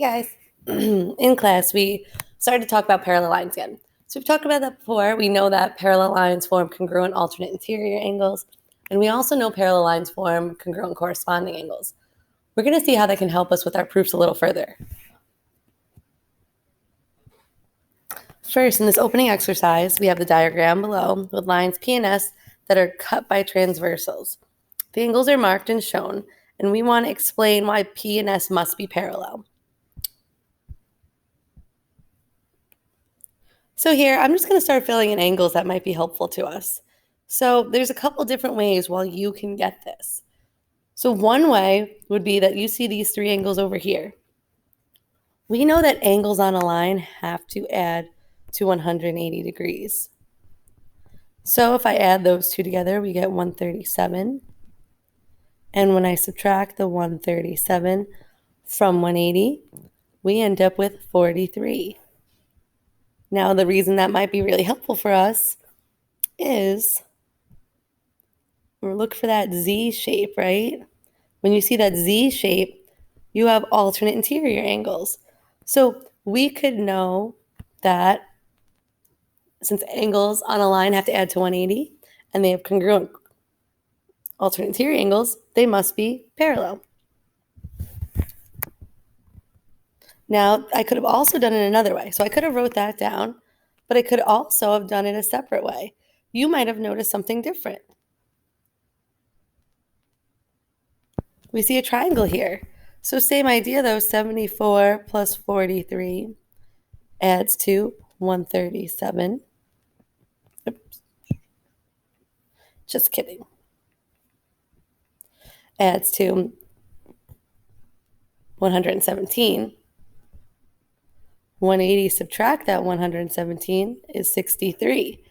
Hey guys, in class we started to talk about parallel lines again. So we've talked about that before. We know that parallel lines form congruent alternate interior angles, and we also know parallel lines form congruent corresponding angles. We're going to see how that can help us with our proofs a little further. First, in this opening exercise, we have the diagram below with lines P and S that are cut by transversals. The angles are marked and shown, and we want to explain why P and S must be parallel. So here, I'm just going to start filling in angles that might be helpful to us. So there's a couple different ways while you can get this. So one way would be that you see these three angles over here. We know that angles on a line have to add to 180 degrees. So if I add those two together, we get 137. And when I subtract the 137 from 180, we end up with 43. Now, the reason that might be really helpful for us is look for that Z shape, right? When you see that Z shape, you have alternate interior angles. So we could know that since angles on a line have to add to 180 and they have congruent alternate interior angles, they must be parallel. Now, I could have also done it another way. So I could have wrote that down, but I could also have done it a separate way. You might have noticed something different. We see a triangle here. So same idea though, 74 plus 43 adds to 137. Oops. Just kidding. Adds to 117. 180 subtract that 117 is 63.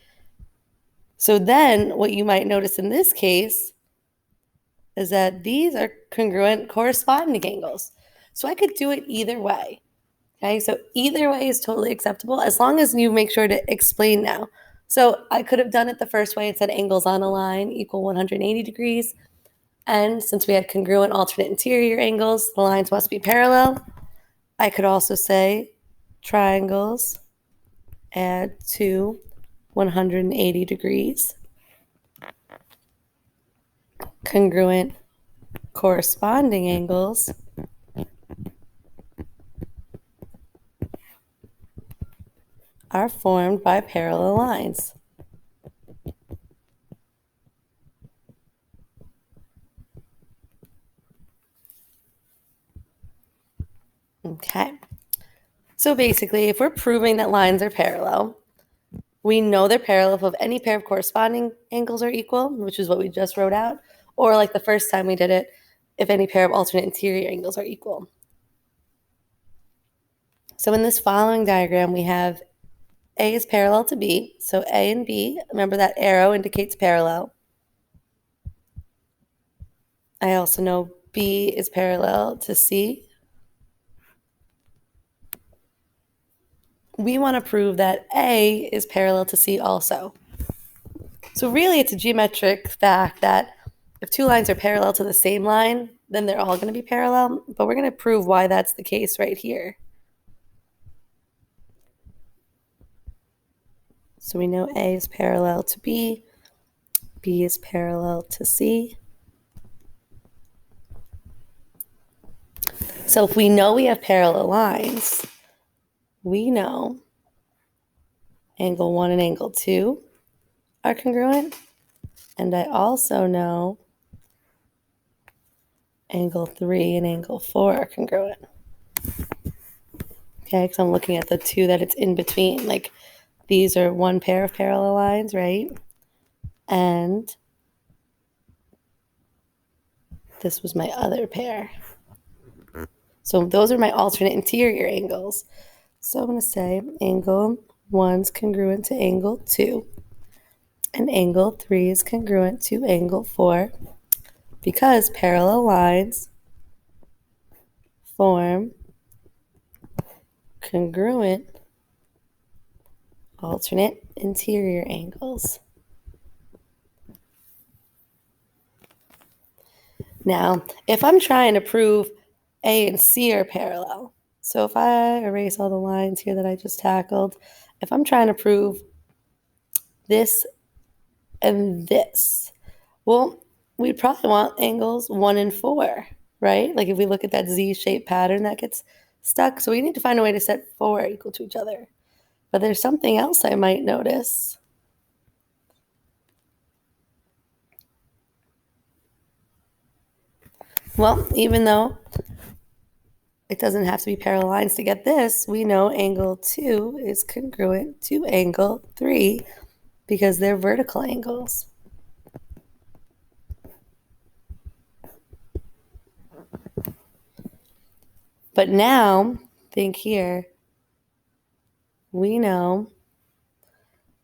So then what you might notice in this case is that these are congruent corresponding angles. So I could do it either way. Okay, so either way is totally acceptable as long as you make sure to explain now. So I could have done it the first way and said angles on a line equal 180 degrees. And since we had congruent alternate interior angles, the lines must be parallel. I could also say triangles add to 180 degrees. Congruent corresponding angles are formed by parallel lines. Okay. So basically, if we're proving that lines are parallel, we know they're parallel if any pair of corresponding angles are equal, which is what we just wrote out, or like the first time we did it, if any pair of alternate interior angles are equal. So in this following diagram, we have A is parallel to B. So A and B, remember that arrow indicates parallel. I also know B is parallel to C. We want to prove that A is parallel to C also. So really, it's a geometric fact that if two lines are parallel to the same line, then they're all going to be parallel, but we're going to prove why that's the case right here. So we know A is parallel to B, B is parallel to C. So if we know we have parallel lines, we know angle 1 and angle 2 are congruent, and I also know angle 3 and angle 4 are congruent. Okay, because I'm looking at the two that it's in between. Like these are one pair of parallel lines, right? And this was my other pair. So those are my alternate interior angles. So I'm going to say angle 1's congruent to angle 2. And angle 3 is congruent to angle 4 because parallel lines form congruent alternate interior angles. Now, if I'm trying to prove A and C are parallel, So if I erase all the lines here that I just tackled, if I'm trying to prove this and this, well, we'd probably want angles 1 and 4, right? Like if we look at that Z-shaped pattern that gets stuck. So we need to find a way to set 4 equal to each other. But there's something else I might notice. Well, even though it doesn't have to be parallel lines to get this, we know angle 2 is congruent to angle 3 because they're vertical angles. But now, think here, we know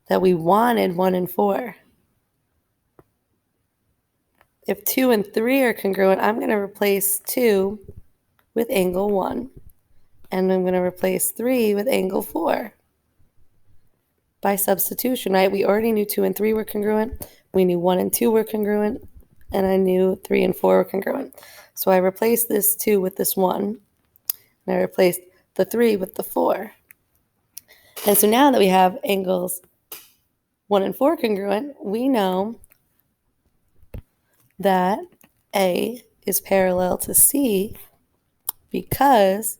that we wanted 1 and 4. If 2 and 3 are congruent, I'm going to replace 2 with angle 1. And I'm going to replace 3 with angle 4. By substitution, right? We already knew 2 and 3 were congruent. We knew 1 and 2 were congruent. And I knew 3 and 4 were congruent. So I replaced this 2 with this 1. And I replaced the 3 with the 4. And so now that we have angles 1 and 4 congruent, we know that A is parallel to C because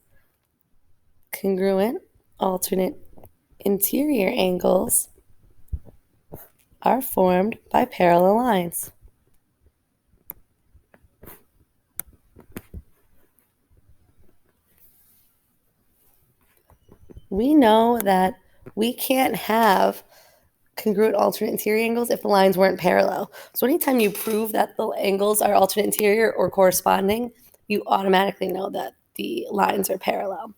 congruent alternate interior angles are formed by parallel lines. We know that we can't have congruent alternate interior angles if the lines weren't parallel. So anytime you prove that the angles are alternate interior or corresponding, you automatically know that the lines are parallel.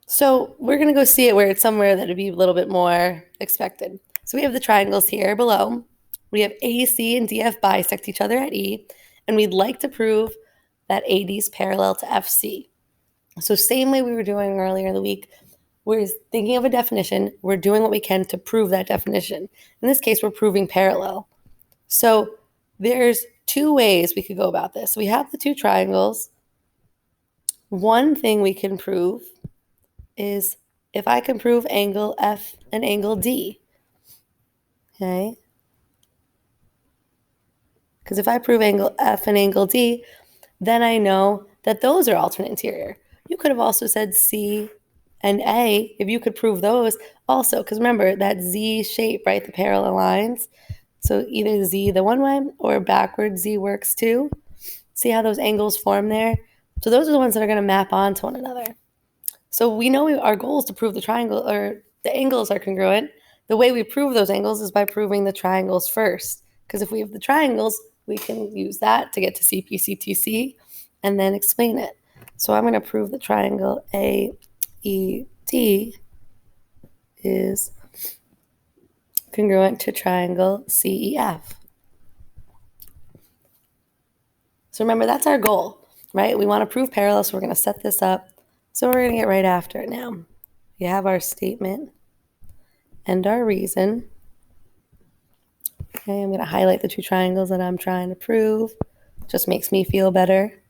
So we're going to go see it where it's somewhere that would be a little bit more expected. So we have the triangles here below. We have AC and DF bisect each other at E, and we'd like to prove that AD is parallel to FC. So same way we were doing earlier in the week, we're thinking of a definition. We're doing what we can to prove that definition. In this case, we're proving parallel. So there's 2 ways we could go about this. We have the 2 triangles. One thing we can prove is if I can prove angle F and angle D. Okay? Because if I prove angle F and angle D, then I know that those are alternate interior. You could have also said C and A, if you could prove those also, because remember that Z shape, right, the parallel lines. So either Z the one way or backwards Z works too. See how those angles form there? So those are the ones that are going to map onto one another. So we know our goal is to prove the triangle or the angles are congruent. The way we prove those angles is by proving the triangles first. Because if we have the triangles, we can use that to get to CP/CTC and then explain it. So I'm going to prove the triangle AED is congruent to triangle CEF. So remember, that's our goal, right? We want to prove parallel, so we're going to set this up. So we're going to get right after it now. We have our statement and our reason. Okay, I'm going to highlight the 2 triangles that I'm trying to prove. Just makes me feel better.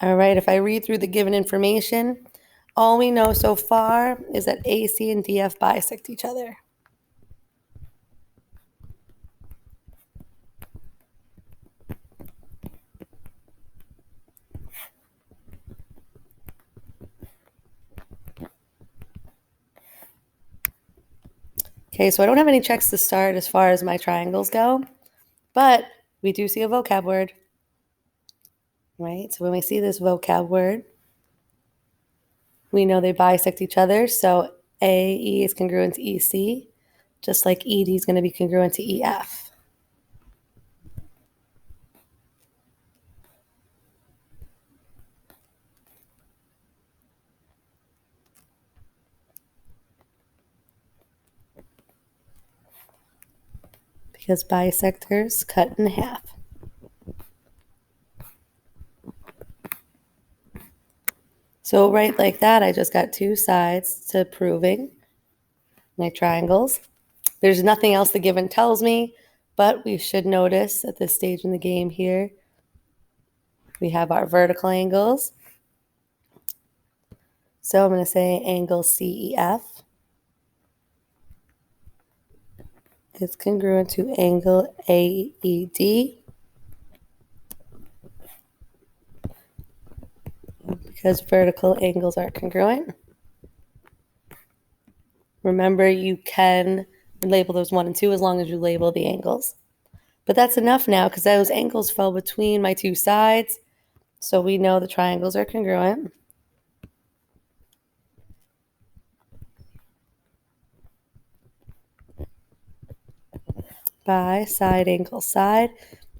All right, if I read through the given information, all we know so far is that AC and DF bisect each other. Okay, so I don't have any checks to start as far as my triangles go, but we do see a vocab word, right? So when we see this vocab word, we know they bisect each other. So AE is congruent to EC, just like ED is going to be congruent to EF. Because bisectors cut in half. So right like that, I just got 2 sides to proving my triangles. There's nothing else the given tells me. But we should notice at this stage in the game here, we have our vertical angles. So I'm going to say angle CEF is congruent to angle AED because vertical angles are congruent. Remember, you can label those 1 and 2 as long as you label the angles. But that's enough now because those angles fell between my two sides. So we know the triangles are congruent. By side angle side.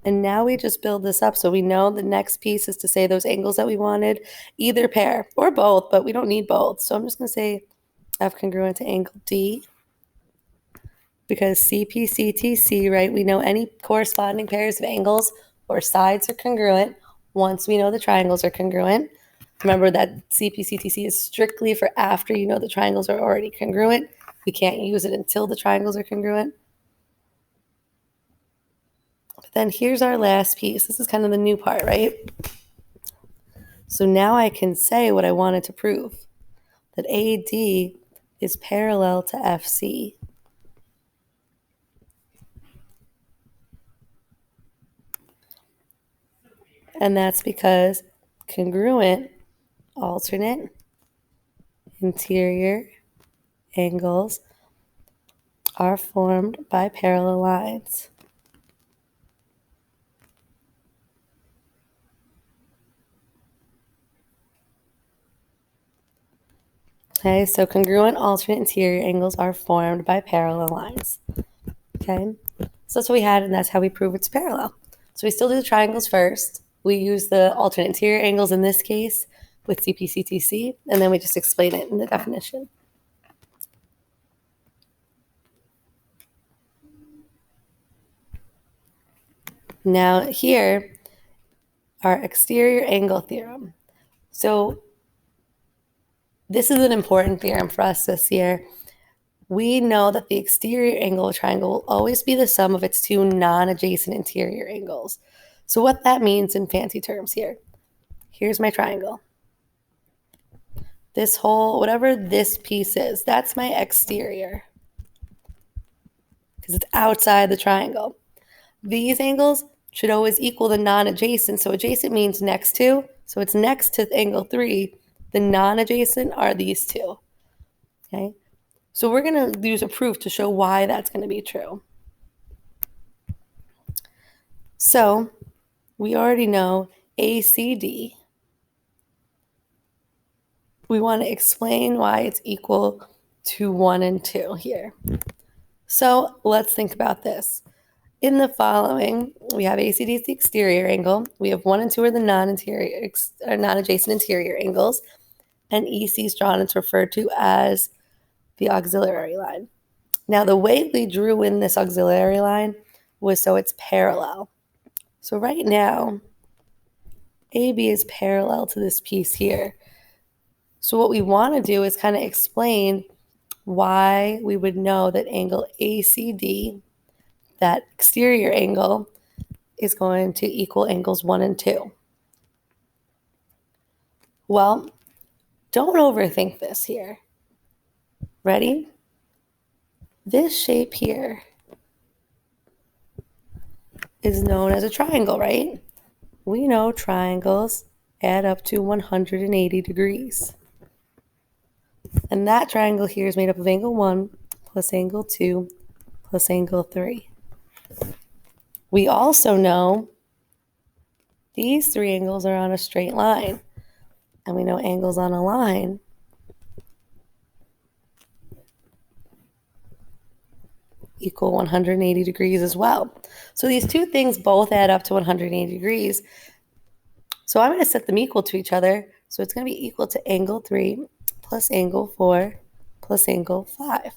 And now we just build this up. So we know the next piece is to say those angles that we wanted, either pair or both, but we don't need both. So I'm just going to say F congruent to angle D because CPCTC, right? We know any corresponding pairs of angles or sides are congruent once we know the triangles are congruent. Remember that CPCTC is strictly for after you know the triangles are already congruent. We can't use it until the triangles are congruent. But then here's our last piece. This is kind of the new part, right? So now I can say what I wanted to prove, that AD is parallel to FC. And that's because congruent alternate interior angles are formed by parallel lines. Okay, so congruent alternate interior angles are formed by parallel lines. Okay, so that's what we had, and that's how we prove it's parallel. So we still do the triangles first. We use the alternate interior angles in this case with CPCTC, and then we just explain it in the definition. Now here, our exterior angle theorem. So this is an important theorem for us this year. We know that the exterior angle of a triangle will always be the sum of its two non-adjacent interior angles. So what that means in fancy terms here, here's my triangle. This whole, whatever this piece is, that's my exterior because it's outside the triangle. These angles should always equal the non-adjacent. So adjacent means next to. So it's next to angle 3. The non-adjacent are these two. Okay. So we're going to use a proof to show why that's going to be true. So we already know ACD. We want to explain why it's equal to 1 and 2 here. So let's think about this. In the following, we have ACD is the exterior angle. We have 1 and 2 are the non-adjacent interior angles. And EC is drawn, it's referred to as the auxiliary line. Now, the way we drew in this auxiliary line was so it's parallel. So right now, AB is parallel to this piece here. So what we want to do is kind of explain why we would know that angle ACD, that exterior angle, is going to equal angles 1 and 2. Well, don't overthink this here. Ready? This shape here is known as a triangle, right? We know triangles add up to 180 degrees. And that triangle here is made up of angle 1 plus angle 2 plus angle 3. We also know these three angles are on a straight line. And we know angles on a line equal 180 degrees as well. So these two things both add up to 180 degrees. So I'm going to set them equal to each other. So it's going to be equal to angle 3 plus angle 4 plus angle 5.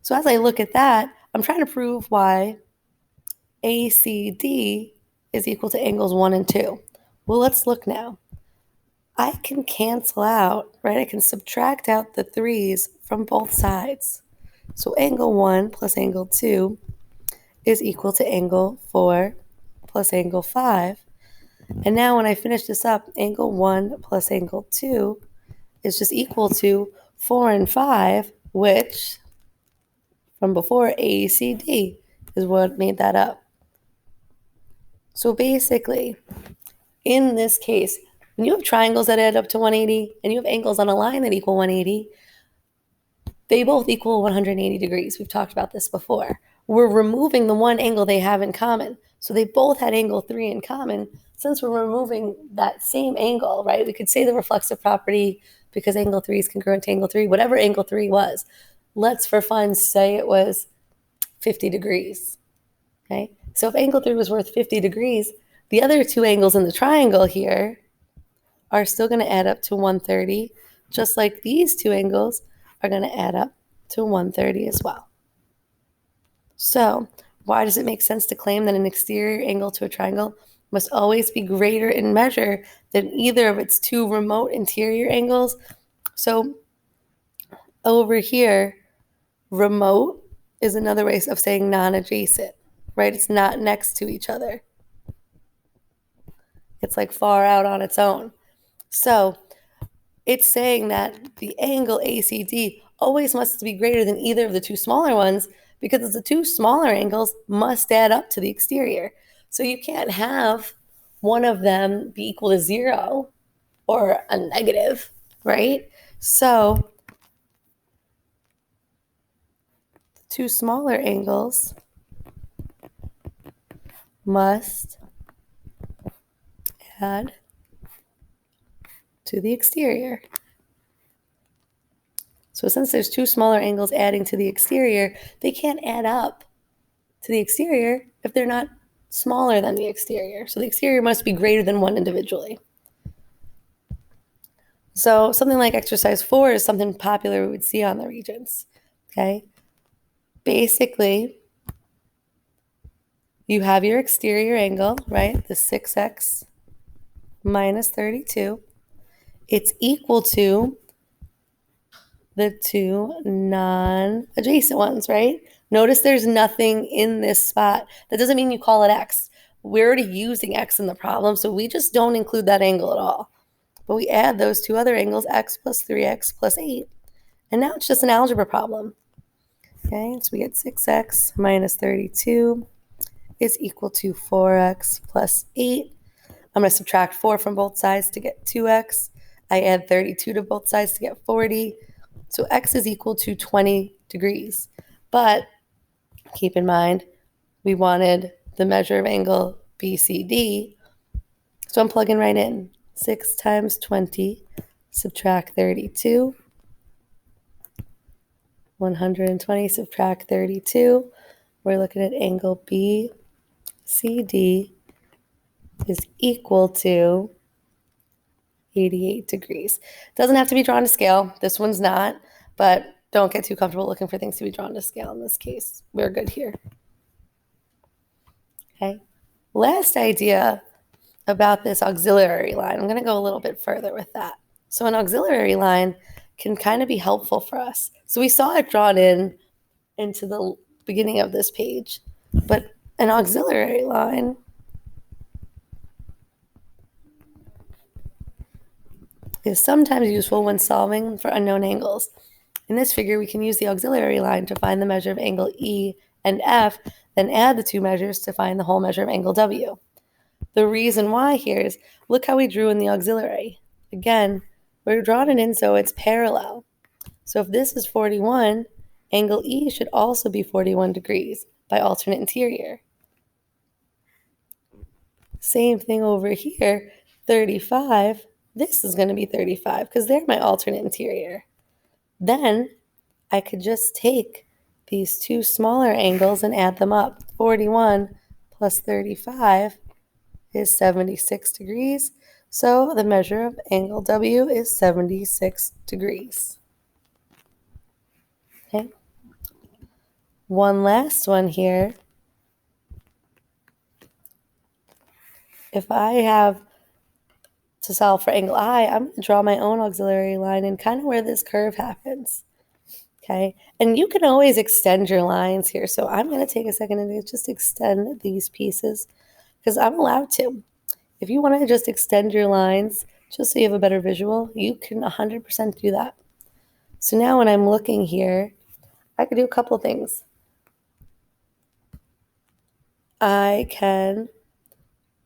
So as I look at that, I'm trying to prove why ACD is equal to angles 1 and 2. Well, let's look now. I can cancel out, right? I can subtract out the 3's from both sides. So angle 1 plus angle 2 is equal to angle 4 plus angle 5. And now when I finish this up, angle 1 plus angle 2 is just equal to 4 and 5, which from before, ACD is what made that up. So basically, in this case, when you have triangles that add up to 180 and you have angles on a line that equal 180, they both equal 180 degrees. We've talked about this before. We're removing the one angle they have in common. So they both had angle 3 in common. Since we're removing that same angle, right, we could say the reflexive property because angle 3 is congruent to angle 3, whatever angle 3 was. Let's, for fun, say it was 50 degrees. Okay, so if angle 3 was worth 50 degrees, the other two angles in the triangle here are still going to add up to 130, just like these two angles are going to add up to 130 as well. So why does it make sense to claim that an exterior angle to a triangle must always be greater in measure than either of its two remote interior angles? So over here, remote is another way of saying non-adjacent, right? It's not next to each other. It's like far out on its own. So it's saying that the angle ACD always must be greater than either of the two smaller ones because the two smaller angles must add up to the exterior. So you can't have one of them be equal to 0 or a negative, right? So the two smaller angles must add to the exterior. So since there's two smaller angles adding to the exterior, they can't add up to the exterior if they're not smaller than the exterior. So the exterior must be greater than one individually. So something like exercise 4 is something popular we would see on the Regents. Okay. Basically, you have your exterior angle, right? The 6x minus 32. It's equal to the two non-adjacent ones, right? Notice there's nothing in this spot. That doesn't mean you call it x. We're already using x in the problem, so we just don't include that angle at all. But we add those two other angles, x plus 3x plus 8. And now it's just an algebra problem. Okay, so we get 6x minus 32 is equal to 4x plus 8. I'm going to subtract 4 from both sides to get 2x. I add 32 to both sides to get 40. So x is equal to 20 degrees. But keep in mind, we wanted the measure of angle BCD. So I'm plugging right in. 6 times 20, subtract 32. 120, subtract 32. We're looking at angle BCD is equal to 88 degrees. Doesn't have to be drawn to scale. This one's not, but don't get too comfortable looking for things to be drawn to scale in this case. We're good here. Okay. Last idea about this auxiliary line. I'm going to go a little bit further with that. So an auxiliary line can kind of be helpful for us. So we saw it drawn into the beginning of this page, but an auxiliary line is sometimes useful when solving for unknown angles. In this figure, we can use the auxiliary line to find the measure of angle E and F, then add the two measures to find the whole measure of angle W. The reason why here is, look how we drew in the auxiliary. Again, we're drawing it in so it's parallel. So if this is 41, angle E should also be 41 degrees by alternate interior. Same thing over here, 35. This is going to be 35 because they're my alternate interior. Then I could just take these two smaller angles and add them up. 41 plus 35 is 76 degrees. So the measure of angle W is 76 degrees. Okay. One last one here. If I have to solve for angle I, I'm going to draw my own auxiliary line and kind of where this curve happens. Okay. And you can always extend your lines here. So I'm going to take a second and just extend these pieces because I'm allowed to. If you want to just extend your lines just so you have a better visual, you can 100% do that. So now when I'm looking here, I could do a couple things. I can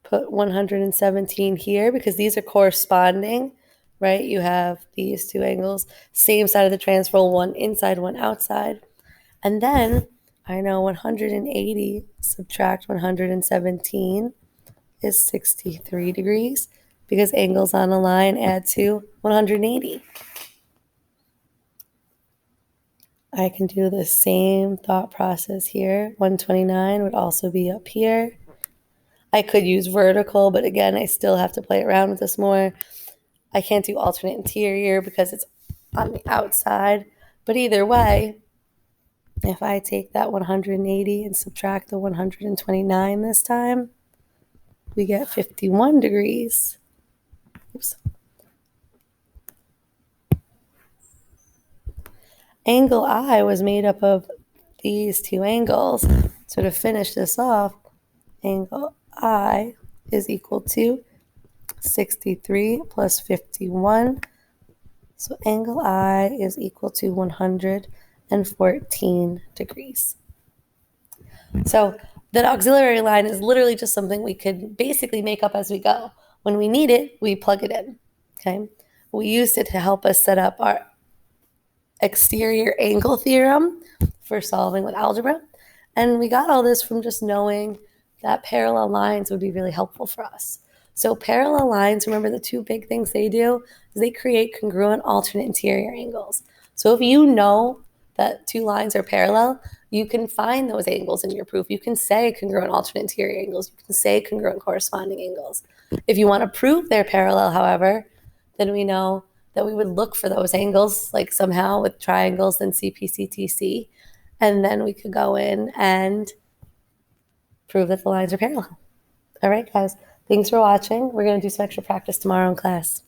put 117 here because these are corresponding, right? You have these two angles, same side of the transfer, one inside, one outside. And then I know 180 subtract 117 is 63 degrees because angles on a line add to 180. I can do the same thought process here. 129 would also be up here. I could use vertical, but again, I still have to play around with this more. I can't do alternate interior because it's on the outside. But either way, if I take that 180 and subtract the 129 this time, we get 51 degrees. Oops. Angle I was made up of these two angles. So to finish this off, angle I is equal to 63 plus 51. So angle I is equal to 114 degrees. So that auxiliary line is literally just something we could basically make up as we go. When we need it, we plug it in. Okay. We used it to help us set up our exterior angle theorem for solving with algebra. And we got all this from just knowing that parallel lines would be really helpful for us. So parallel lines, remember the two big things they do is they create congruent alternate interior angles. So if you know that two lines are parallel, you can find those angles in your proof. You can say congruent alternate interior angles. You can say congruent corresponding angles. If you want to prove they're parallel, however, then we know that we would look for those angles, like somehow with triangles and CPCTC, and then we could go in and prove that the lines are parallel. All right, guys, thanks for watching. We're going to do some extra practice tomorrow in class.